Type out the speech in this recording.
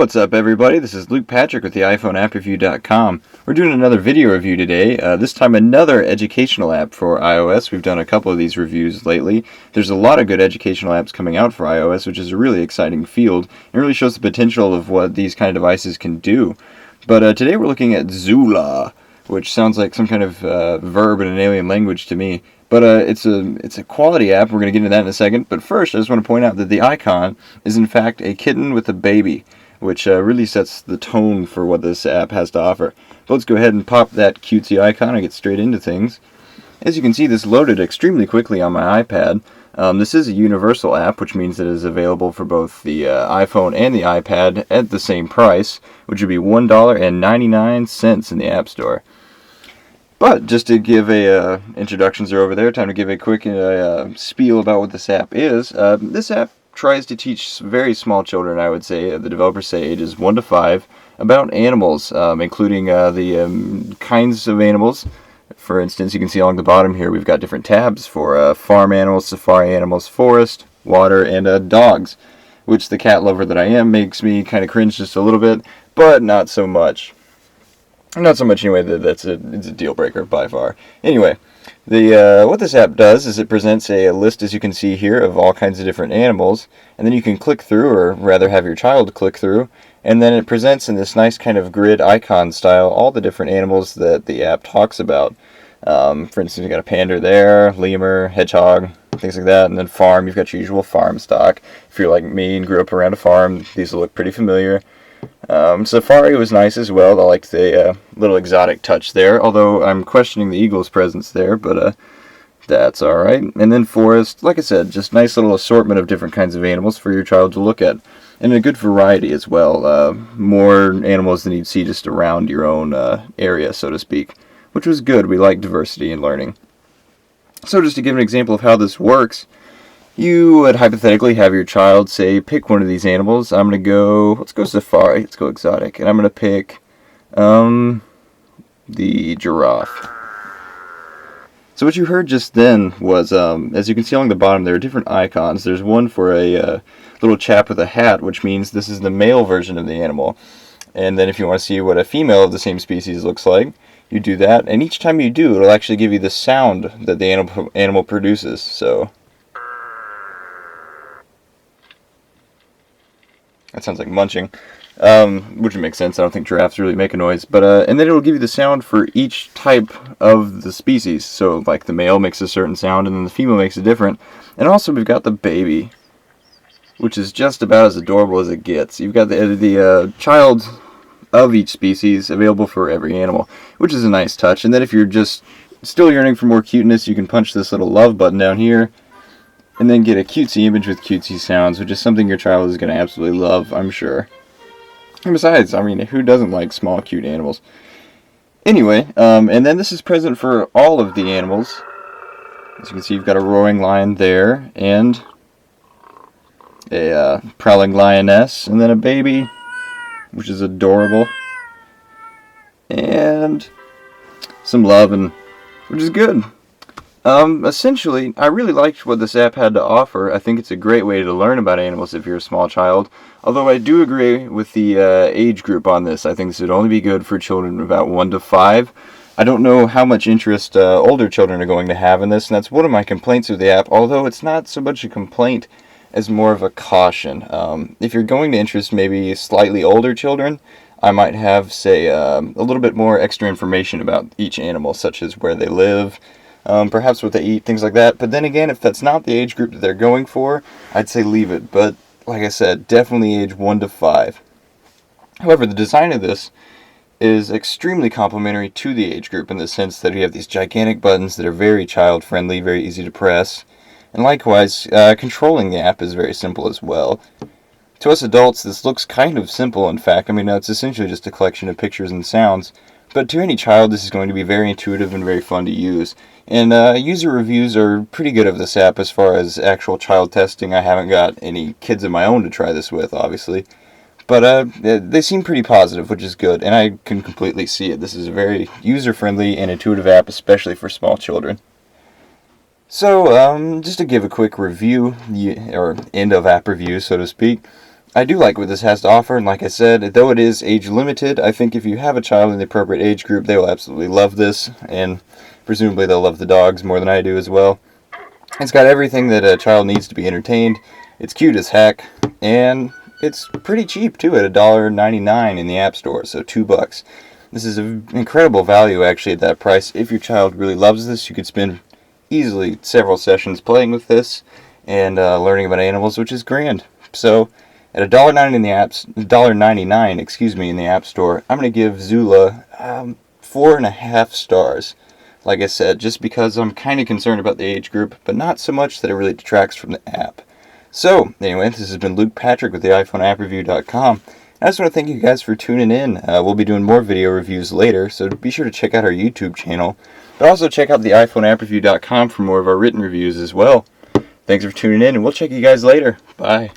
What's up, everybody? This is Luke Patrick with the iPhone We're doing another video review today, this time another educational app for iOS. We've done a couple of these reviews lately. There's a lot of good educational apps coming out for iOS, which is a really exciting field. It really shows the potential of what these kind of devices can do. But today we're looking at Zoola, which sounds like some kind of verb in an alien language to me. But it's a quality app. We're going to get into that in a second. But first, I just want to point out that the icon is in fact a kitten with a baby, which really sets the tone for what this app has to offer. But let's go ahead and pop that cutesy icon and get straight into things. As you can see, this loaded extremely quickly on my iPad. This is a universal app, which means it is available for both the iPhone and the iPad at the same price, which would be $1.99 in the App Store. But just to give a introductions are over there, time to give a quick spiel about what this app is. This app tries to teach very small children, I would say, the developers say ages 1 to 5, about animals, including the kinds of animals. For instance, you can see along the bottom here we've got different tabs for farm animals, safari animals, forest, water, and dogs, which the cat lover that I am makes me kind of cringe just a little bit, but not so much. Not so much anyway that it's a deal breaker by far. Anyway, what this app does is it presents a list, as you can see here, of all kinds of different animals, and then you can click through, or rather have your child click through, and then it presents in this nice kind of grid icon style all the different animals that the app talks about. For instance, you've got a panda there, lemur, hedgehog, things like that, and then farm, you've got your usual farm stock. If you're like me and grew up around a farm, these will look pretty familiar. Safari was nice as well. I liked the little exotic touch there, although I'm questioning the eagle's presence there, but that's alright. And then forest, like I said, just nice little assortment of different kinds of animals for your child to look at. And a good variety as well. More animals than you'd see just around your own area, so to speak, which was good. We like diversity in learning. So just to give an example of how this works, you would hypothetically have your child, say, pick one of these animals. I'm going to go, let's go safari, let's go exotic, and I'm going to pick the giraffe. So what you heard just then was, as you can see along the bottom, there are different icons. There's one for a little chap with a hat, which means this is the male version of the animal. And then if you want to see what a female of the same species looks like, you do that, and each time you do, it'll actually give you the sound that the animal produces. So that sounds like munching, which makes sense. I don't think giraffes really make a noise. But and then it will give you the sound for each type of the species. So like the male makes a certain sound, and then the female makes a different. And also we've got the baby, which is just about as adorable as it gets. You've got the child of each species available for every animal, which is a nice touch. And then if you're just still yearning for more cuteness, you can punch this little love button down here, and then get a cutesy image with cutesy sounds, which is something your child is going to absolutely love, I'm sure. And besides, I mean, who doesn't like small, cute animals? Anyway, and then this is present for all of the animals. As you can see, you've got a roaring lion there, and a prowling lioness, and then a baby, which is adorable, and some love, and which is good. Essentially, I really liked what this app had to offer. I think it's a great way to learn about animals if you're a small child. Although I do agree with the age group on this. I think this would only be good for children about 1 to 5. I don't know how much interest older children are going to have in this, and that's one of my complaints with the app, although it's not so much a complaint as more of a caution. If you're going to interest maybe slightly older children, I might have, say, a little bit more extra information about each animal, such as where they live, perhaps what they eat, things like that. But then again, if that's not the age group that they're going for, I'd say leave it. But like I said, definitely age 1 to 5. However, the design of this is extremely complementary to the age group in the sense that you have these gigantic buttons that are very child friendly, very easy to press. And likewise, controlling the app is very simple as well. To us adults, this looks kind of simple, in fact. I mean, it's essentially just a collection of pictures and sounds. But to any child, this is going to be very intuitive and very fun to use. And user reviews are pretty good of this app as far as actual child testing. I haven't got any kids of my own to try this with, obviously. But they seem pretty positive, which is good. And I can completely see it. This is a very user-friendly and intuitive app, especially for small children. So, just to give a quick review, or end of app review, so to speak. I do like what this has to offer, and like I said, though it is age limited, I think if you have a child in the appropriate age group, they will absolutely love this, and presumably they'll love the dogs more than I do as well. It's got everything that a child needs to be entertained. It's cute as heck, and it's pretty cheap too at $1.99 in the App Store, so $2. This is an incredible value actually at that price. If your child really loves this, you could spend easily several sessions playing with this and learning about animals, which is grand. So at $1.99 in the App Store, I'm going to give Zoola 4.5 stars. Like I said, just because I'm kind of concerned about the age group, but not so much that it really detracts from the app. So, anyway, this has been Luke Patrick with the iPhoneAppReview.com. I just want to thank you guys for tuning in. We'll be doing more video reviews later, so be sure to check out our YouTube channel. But also check out the iPhoneAppReview.com for more of our written reviews as well. Thanks for tuning in, and we'll check you guys later. Bye.